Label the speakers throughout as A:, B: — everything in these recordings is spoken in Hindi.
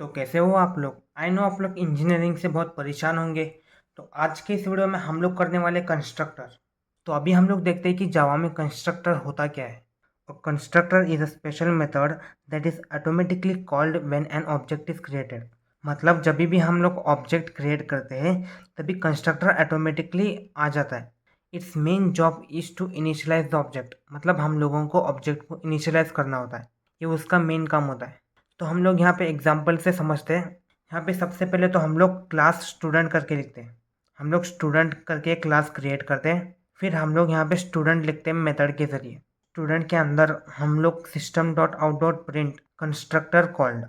A: तो कैसे हो आप लोग? आई नो आप लोग इंजीनियरिंग से बहुत परेशान होंगे। तो आज के इस वीडियो में हम लोग करने वाले कंस्ट्रक्टर। तो अभी हम लोग देखते हैं कि जावा में कंस्ट्रक्टर होता क्या है। और constructor is a special method that is automatically called when an object is created. मतलब जब भी हम लोग ऑब्जेक्ट क्रिएट करते हैं तभी कंस्ट्रक्टर ऑटोमेटिकली आ जाता है। Its main job is to initialise the object. मतलब हम लोगों को ऑब्जेक्ट को इनिशियलाइज करना होता है, ये उसका मेन काम होता है। तो हम लोग यहाँ पे एग्जाम्पल से समझते हैं। यहाँ पे सबसे पहले तो हम लोग क्लास स्टूडेंट करके लिखते हैं। हम लोग स्टूडेंट करके क्लास क्रिएट करते हैं। फिर हम लोग यहाँ पे स्टूडेंट लिखते हैं मेथड के ज़रिए। स्टूडेंट के अंदर हम लोग system dot out dot print constructor called,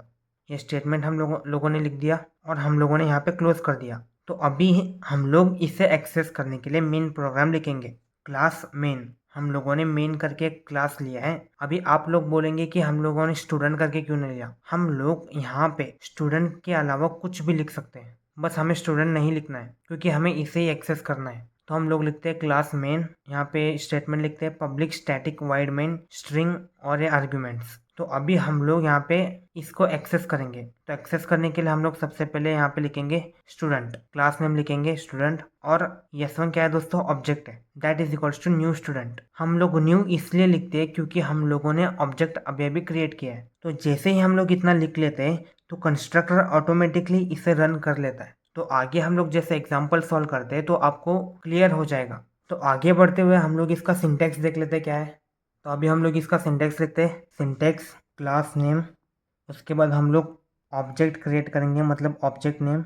A: ये स्टेटमेंट हम लोगों ने लिख दिया और हम लोगों ने यहाँ पे क्लोज कर दिया। तो अभी हम लोग इसे एक्सेस करने के लिए मेन प्रोग्राम लिखेंगे। क्लास मेन, हम लोगों ने मेन करके क्लास लिया है। अभी आप लोग बोलेंगे कि हम लोगों ने स्टूडेंट करके क्यों नहीं लिया। हम लोग यहाँ पे स्टूडेंट के अलावा कुछ भी लिख सकते हैं, बस हमें स्टूडेंट नहीं लिखना है क्योंकि हमें इसे ही एक्सेस करना है। तो हम लोग लिखते हैं क्लास मेन, यहाँ पे स्टेटमेंट लिखते हैं public static wide main string और ये आर्ग्यूमेंट्स। तो अभी हम लोग यहाँ पे इसको एक्सेस करेंगे। तो एक्सेस करने के लिए हम लोग सबसे पहले यहाँ पे लिखेंगे स्टूडेंट, क्लास नेम लिखेंगे स्टूडेंट, और यस1 क्या है दोस्तों, ऑब्जेक्ट है, that is equals to new student. हम लोग न्यू इसलिए लिखते हैं क्योंकि हम लोगों ने ऑब्जेक्ट अभी अभी क्रिएट किया है। तो जैसे ही हम लोग इतना लिख लेते हैं तो कंस्ट्रक्टर ऑटोमेटिकली इसे रन कर लेता है। तो आगे हम लोग जैसे एग्जाम्पल सॉल्व करते हैं तो आपको क्लियर हो जाएगा। तो आगे बढ़ते हुए हम लोग इसका सिंटैक्स देख लेते हैं क्या है। तो अभी हम लोग इसका सिंटैक्स लिखते हैं, सिंटैक्स क्लास नेम, उसके बाद हम लोग ऑब्जेक्ट क्रिएट करेंगे मतलब object name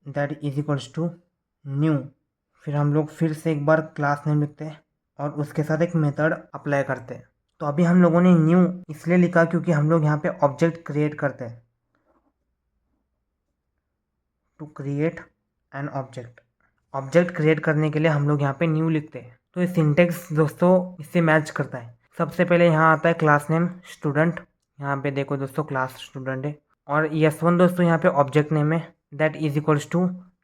A: that is equals to new. फिर हम लोग फिर से एक बार क्लास नेम लिखते हैं और उसके साथ एक मेथड अप्लाई करते हैं। तो अभी हम लोगों ने न्यू इसलिए लिखा क्योंकि हम लोग यहाँ पे ऑब्जेक्ट क्रिएट करते हैं, to create an object. Object create करने के लिए हम लोग यहाँ पे न्यू लिखते हैं। तो ये सिंटेक्स दोस्तों इससे मैच करता है। सबसे पहले यहाँ आता है क्लास नेम स्टूडेंट, यहाँ पे देखो दोस्तों क्लास स्टूडेंट है, और यस1 दोस्तों यहाँ पे ऑब्जेक्ट नेम है that is equals to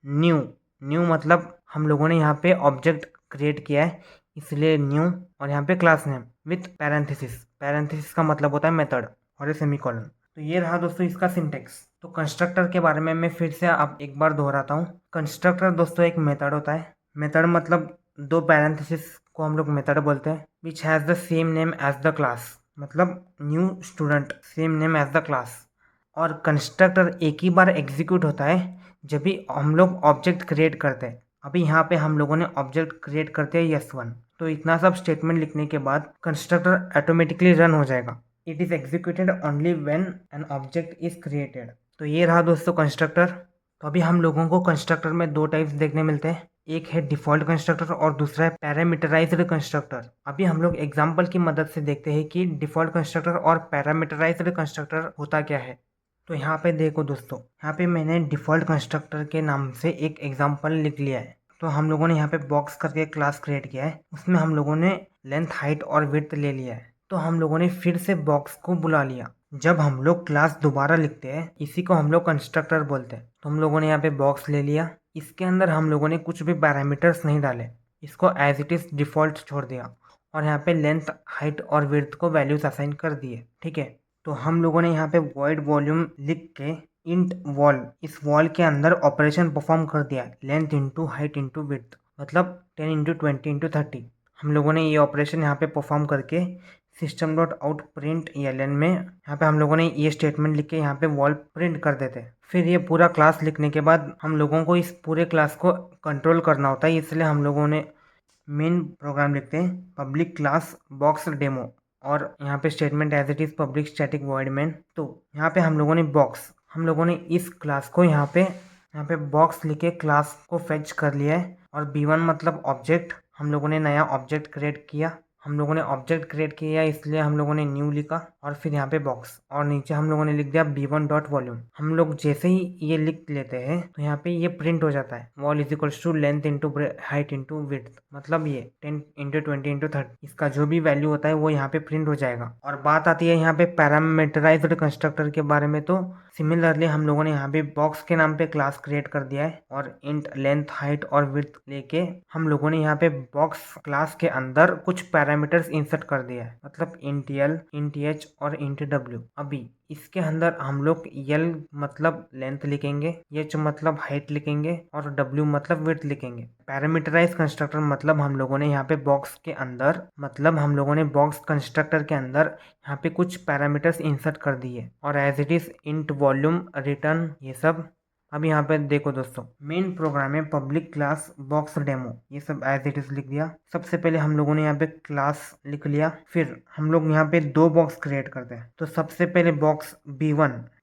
A: new. New मतलब हम लोगों ने यहाँ पे ऑब्जेक्ट क्रिएट किया है इसलिए न्यू, और यहाँ पे class name with parenthesis, parenthesis का मतलब होता है मेथड, और ये सेमीकोलन। तो ये रहा दोस्तों इसका सिंटेक्स। तो कंस्ट्रक्टर के बारे में मैं फिर से अब एक बार दोहराता हूँ। कंस्ट्रक्टर दोस्तों एक मेथड होता है। मेथड मतलब दो पैरेंथेसिस को हम लोग मेथड बोलते हैं, which has the same name as the class, मतलब new student same name as the class. और कंस्ट्रक्टर एक ही बार एग्जीक्यूट होता है जब भी हम लोग ऑब्जेक्ट क्रिएट करते हैं। अभी यहाँ पे हम लोगों ने ऑब्जेक्ट क्रिएट करते हैं यस1। तो इतना सब स्टेटमेंट लिखने के बाद कंस्ट्रक्टर ऑटोमेटिकली रन हो जाएगा। It is executed only when an object is created. तो ये रहा दोस्तों कंस्ट्रक्टर। तो अभी हम लोगों को कंस्ट्रक्टर में दो टाइप्स देखने मिलते हैं, एक है डिफ़ॉल्ट कंस्ट्रक्टर और दूसरा है पैरामीटराइज्ड कंस्ट्रक्टर। अभी हम लोग एग्जांपल की मदद से देखते हैं कि डिफ़ॉल्ट कंस्ट्रक्टर और पैरामीटराइज्ड कंस्ट्रक्टर होता क्या है। तो यहाँ पे देखो दोस्तों, यहाँ पे मैंने डिफ़ॉल्ट कंस्ट्रक्टर के नाम से एक एग्जांपल लिख लिया है। तो हम लोगों ने यहाँ पे बॉक्स करके क्लास क्रिएट किया है, उसमें हम लोगों ने लेंथ हाइट और विड्थ ले लिया है। तो हम लोगों ने फिर से बॉक्स को बुला लिया। जब हम लोग क्लास दोबारा लिखते हैं इसी को हम लोग कंस्ट्रक्टर बोलते हैं। तो हम लोगों ने यहाँ पे बॉक्स ले लिया, इसके अंदर हम लोगों ने कुछ भी पैरामीटर्स नहीं डाले, इसको एज इट इज़ डिफ़ॉल्ट छोड़ दिया, और यहाँ पे लेंथ हाइट और विड्थ को वैल्यूज असाइन कर दिए। ठीक है, तो हम लोगों ने यहाँ पे वॉइड वॉल्यूम लिख के इंट वॉल, इस वॉल के अंदर ऑपरेशन परफॉर्म कर दिया, length into height into width, मतलब 10 इंटू 20 इंटू 30। हम लोगों ने ये ऑपरेशन यहाँ पे परफॉर्म करके system dot out print L में यहाँ पे हम लोगों ने ये स्टेटमेंट लिख के यहाँ पे वॉल प्रिंट कर देते। फिर ये पूरा क्लास लिखने के बाद हम लोगों को इस पूरे क्लास को कंट्रोल करना होता है, इसलिए हम लोगों ने मेन प्रोग्राम लिखते हैं पब्लिक क्लास बॉक्स डेमो, और यहाँ पे statement as it is public static void main. तो यहाँ पे हम लोगों ने बॉक्स, हम लोगों ने इस क्लास को यहाँ पे बॉक्स लिखे क्लास को फेच कर लिया है, और b1 मतलब ऑब्जेक्ट, हम लोगों ने नया ऑब्जेक्ट क्रिएट किया। हम लोगों ने ऑब्जेक्ट क्रिएट किया इसलिए हम लोगों ने न्यू लिखा, और फिर यहाँ पे बॉक्स, और नीचे हम लोगों ने लिख दिया b1 डॉट वॉल्यूम। हम लोग जैसे ही ये लिख लेते हैं तो यहाँ पे ये प्रिंट हो जाता है, vol is equals to length into height into width, मतलब ये 10 इंटू 20 इंटू 30, इसका जो भी वैल्यू होता है वो यहाँ पे प्रिंट हो जाएगा। और बात आती है यहाँ पे पैरामीटराइज्ड कंस्ट्रक्टर के बारे में। तो सिमिलरली हम लोगों ने यहाँ पे बॉक्स के नाम पे क्लास क्रिएट कर दिया है, और इंट लेंथ हाइट और विड्थ लेके हम लोगों ने यहाँ पे बॉक्स क्लास के अंदर कुछ पैरामीटर्स इंसर्ट कर दिया है, मतलब इंट एल इंट एच और इंट डब्ल्यू। अभी इसके अंदर हम लोग यल मतलब लेंथ लिखेंगे, एच मतलब हाइट लिखेंगे और डब्ल्यू मतलब विड्थ लिखेंगे। पैरामीटराइज कंस्ट्रक्टर मतलब हम लोगों ने यहाँ पे बॉक्स के अंदर बॉक्स कंस्ट्रक्टर के अंदर यहाँ पे कुछ पैरामीटर्स इंसर्ट कर दिए और as it is int volume return ये सब। अब यहाँ पे देखो दोस्तों, मेन प्रोग्राम है पब्लिक क्लास बॉक्स डेमो, ये सब एज इट इज लिख दिया। सबसे पहले हम लोगों ने यहाँ पे क्लास लिख लिया, फिर हम लोग यहाँ पे दो बॉक्स क्रिएट करते हैं। तो सबसे पहले बॉक्स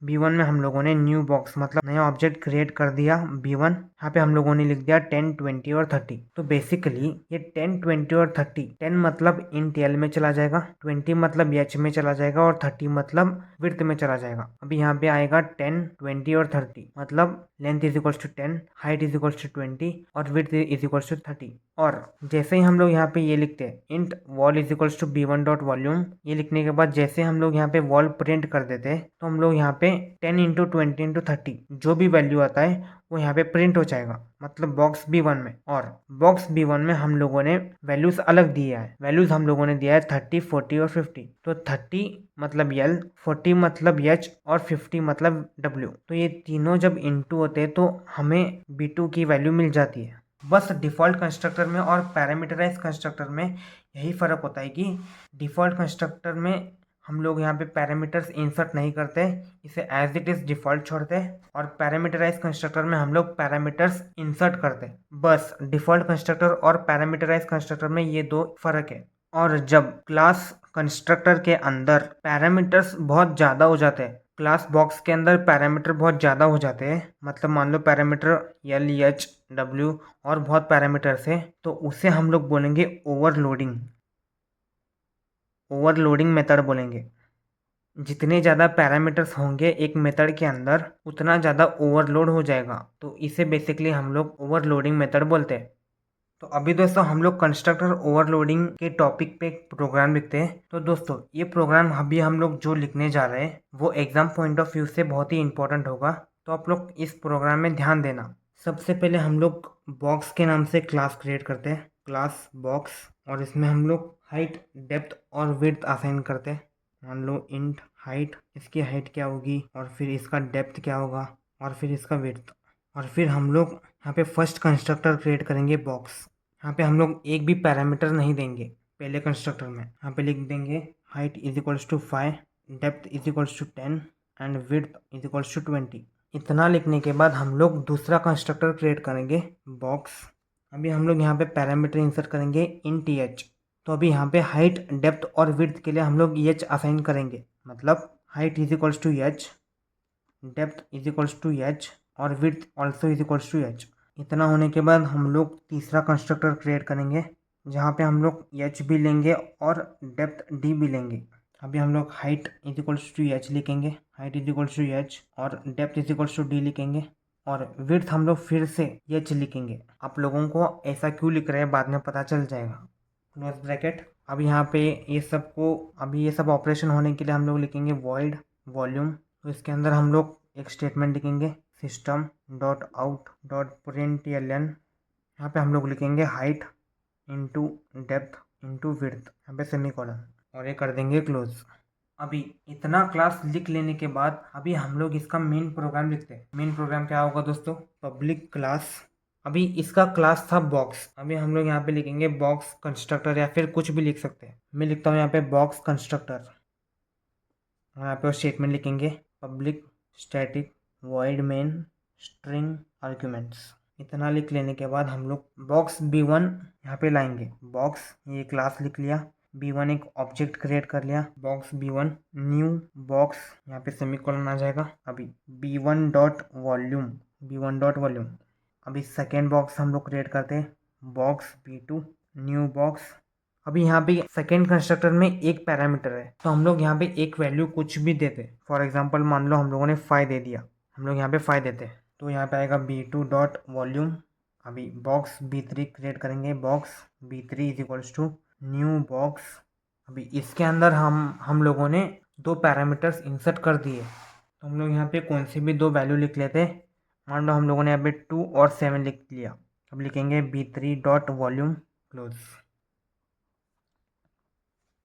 A: B1 में हम लोगों ने न्यू बॉक्स मतलब नया ऑब्जेक्ट क्रिएट कर दिया B1। यहाँ पे हम लोगों ने लिख दिया 10, 20 और 30। तो बेसिकली ये 10, 20 और 30, 10 मतलब इंट एल में चला जाएगा, 20 मतलब एच में चला जाएगा और 30 मतलब विड्थ में चला जाएगा। अभी यहाँ पे आएगा 10, 20 और 30 मतलब length is equals to 10, height is equals to 20 और विड्थ इज इक्वल्स टू 30। और जैसे ही हम लोग यहाँ पे ये लिखते हैं int vol is equals to B1 dot volume, ये लिखने के बाद जैसे हम लोग यहाँ पे वॉल प्रिंट कर देते हैं तो हम लोग यहाँ पे 10 इंटू 20 इंटू 30 जो भी वैल्यू आता है वो यहाँ पे प्रिंट हो जाएगा, मतलब बॉक्स B1 में। और बॉक्स B1 में हम लोगों ने वैल्यूज अलग दिया है, वैल्यूज हम लोगों ने दिया है 30, 40 और 50। तो 30 मतलब L, 40 मतलब H और 50 मतलब W। तो ये तीनों जब इनटू होते हैं तो हमें B2 की वैल्यू मिल जाती है। बस डिफ़ॉल्ट कंस्ट्रक्टर में और पैरामीटराइज कंस्ट्रक्टर में यही फ़र्क होता है कि डिफ़ॉल्ट कंस्ट्रक्टर में हम लोग यहाँ पे पैरामीटर्स इंसर्ट नहीं करते, इसे एज इट इज़ डिफ़ॉल्ट छोड़ते हैं। और पैरामीटराइज कंस्ट्रक्टर में हम लोग पैरामीटर्स इंसर्ट करते हैं। बस डिफ़ॉल्ट कंस्ट्रक्टर और पैरामीटराइज कंस्ट्रक्टर में ये दो फ़र्क है। और जब क्लास कंस्ट्रक्टर के अंदर पैरामीटर्स बहुत ज़्यादा हो जाते हैं, क्लास बॉक्स के अंदर पैरामीटर बहुत ज़्यादा हो जाते हैं, मतलब मान लो पैरामीटर L, H, W और बहुत पैरामीटर्स है, तो उसे हम लोग बोलेंगे ओवरलोडिंग मेथड बोलेंगे। जितने ज़्यादा पैरामीटर्स होंगे एक मेथड के अंदर उतना ज़्यादा ओवरलोड हो जाएगा, तो इसे बेसिकली हम लोग ओवरलोडिंग मेथड बोलते हैं। तो अभी दोस्तों हम लोग कंस्ट्रक्टर ओवरलोडिंग के टॉपिक पे एक प्रोग्राम लिखते हैं। तो दोस्तों ये प्रोग्राम अभी हम लोग जो लिखने जा रहे हैं वो एग्जाम पॉइंट ऑफ व्यू से बहुत ही इंपॉर्टेंट होगा, तो आप लोग इस प्रोग्राम में ध्यान देना। सबसे पहले हम लोग बॉक्स के नाम से क्लास क्रिएट करते हैं, क्लास बॉक्स, और इसमें हम लोग हाइट, डेप्थ और विड्थ असाइन करते हैं। मान लो इंट हाइट, इसकी हाइट क्या होगी और फिर इसका डेप्थ क्या होगा और फिर इसका विड्थ। और फिर हम लोग यहाँ पे फर्स्ट कंस्ट्रक्टर क्रिएट करेंगे बॉक्स। यहाँ पे हम लोग एक भी पैरामीटर नहीं देंगे पहले कंस्ट्रक्टर में। यहाँ पे लिख देंगे height is equals to 5, depth is equals to 10 and width is equals to 20। इतना लिखने के बाद हम लोग दूसरा कंस्ट्रक्टर क्रिएट करेंगे बॉक्स। अभी हम लोग यहाँ पे पैरामीटर इंसर्ट करेंगे इंट एच। तो अभी यहाँ पे हाइट, डेप्थ और विड्थ के लिए हम लोग एच असाइन करेंगे, मतलब height is equals to H, depth is equals to H और width also is equals to H. इतना होने के बाद हम लोग तीसरा कंस्ट्रक्टर क्रिएट करेंगे जहाँ पे हम लोग एच भी लेंगे और डेप्थ डी भी लेंगे। अभी हम लोग height is equals to H लिखेंगे, height is equals to H और depth is equals to D लिखेंगे और विड्थ हम लोग फिर से एच लिखेंगे। आप लोगों को ऐसा क्यों लिख रहे हैं बाद में पता चल जाएगा, क्लोज ब्रैकेट। अब यहाँ पे ये सब ऑपरेशन होने के लिए हम लोग लिखेंगे वॉइड वॉल्यूम। तो इसके अंदर हम लोग एक स्टेटमेंट लिखेंगे system dot out dot print L N. यहाँ पे हम लोग लिखेंगे height into depth into width, यहाँ पे सेमीकोलन, और ये कर देंगे क्लोज। अभी इतना क्लास लिख लेने के बाद अभी हम लोग इसका मेन प्रोग्राम लिखते हैं। मेन प्रोग्राम क्या होगा दोस्तों, पब्लिक क्लास। अभी इसका क्लास था बॉक्स, अभी हम लोग यहाँ पे लिखेंगे बॉक्स कंस्ट्रक्टर या फिर कुछ भी लिख सकते हैं। मैं लिखता हूँ यहाँ पे बॉक्स कंस्ट्रक्टर, यहाँ पे स्टेटमेंट लिखेंगे public static void main string arguments. इतना लिख लेने के बाद हम लोग बॉक्स B1 यहाँ पे लाएंगे। बॉक्स ये क्लास लिख लिया, B1 एक ऑब्जेक्ट क्रिएट कर लिया, बॉक्स B1 न्यू बॉक्स, यहाँ पे सेमीकोलन आ जाएगा। अभी B1 डॉट वॉल्यूम। अभी सेकेंड बॉक्स हम लोग क्रिएट करते हैं, बॉक्स B2 न्यू बॉक्स। अभी यहाँ पे सेकेंड कंस्ट्रक्टर में एक पैरामीटर है तो हम लोग यहाँ पे एक वैल्यू कुछ भी देते। फॉर एग्जांपल मान लो हम लोगों ने 5 दे दिया, हम लोग यहाँ पे 5 देते हैं तो यहाँ पे आएगा B2 डॉट वॉल्यूम। अभी बॉक्स B3 क्रिएट करेंगे, box B3 is equals to new box. अभी इसके अंदर हम लोगों ने दो पैरामीटर्स इंसर्ट कर दिए, तो हम लोग यहाँ पे कौन सी भी दो वैल्यू लिख लेते। मान लो हम लोगों ने यहाँ पे 2 और 7 लिख लिया। अब लिखेंगे B3 डॉट वॉल्यूम क्लोज।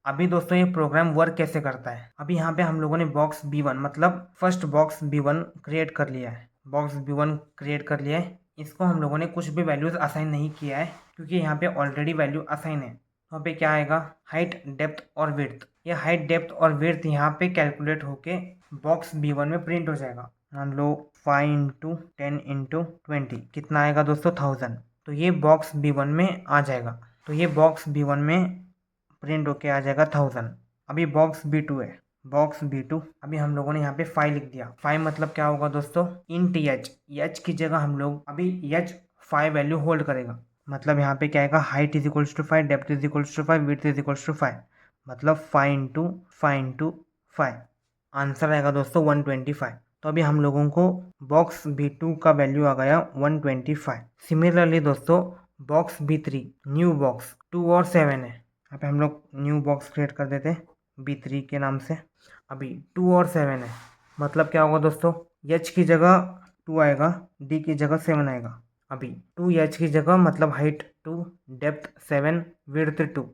A: अभी दोस्तों ये प्रोग्राम वर्क कैसे करता है, अभी यहाँ पे हम लोगों ने बॉक्स B1 मतलब फर्स्ट बॉक्स B1 क्रिएट कर लिया है। बॉक्स B1 क्रिएट कर लिया है, इसको हम लोगों ने कुछ भी वैल्यूज असाइन नहीं किया है क्योंकि यहाँ पे ऑलरेडी वैल्यू असाइन है। वहाँ पे क्या आएगा, हाइट, डेप्थ और विड्थ। ये हाइट, डेप्थ और विड्थ यहाँ पे कैलकुलेट होके बॉक्स B1 में प्रिंट हो जाएगा। मान लो 5 इंटू 10 इंटू 20 कितना आएगा दोस्तों, 1000। तो ये बॉक्स B1 में आ जाएगा। तो ये बॉक्स B1 में प्रिंट होके आ जाएगा 1000। अभी बॉक्स B2 है, बॉक्स B2 अभी हम लोगों ने यहाँ पे 5 लिख दिया। 5 मतलब क्या होगा दोस्तों, इंट एच की जगह हम लोग अभी एच 5 वैल्यू होल्ड करेगा। मतलब यहाँ पे क्या आएगा, height is equals to 5, depth is equals to 5, width is equals to 5, मतलब 5 इंटू 5 इंटू 5। आंसर आएगा दोस्तों 125। तो अभी हम लोगों को बॉक्स B2 का वैल्यू आ गया 125। सिमिलरली दोस्तों बॉक्स B3 न्यू बॉक्स 2 और 7 है, यहाँ पे हम लोग न्यू बॉक्स क्रिएट कर देते हैं B3 के नाम से। अभी 2 और 7 है, मतलब क्या होगा दोस्तों, एच की जगह 2 आएगा, डी की जगह 7 आएगा। अभी 2 एच की जगह मतलब height 2, depth 7, width 2,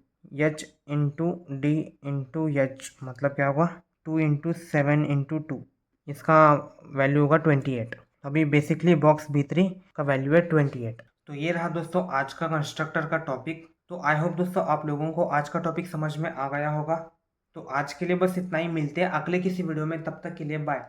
A: H into D into H मतलब क्या होगा 2 इंटू 7 इंटू 2, इसका वैल्यू होगा 28। अभी बेसिकली बॉक्स B3 का वैल्यू है 28। तो ये रहा दोस्तों आज का कंस्ट्रक्टर का टॉपिक। तो आई होप दोस्तों आप लोगों को आज का टॉपिक समझ में आ गया होगा। तो आज के लिए बस इतना ही, मिलते हैं अगले किसी वीडियो में, तब तक के लिए बाय।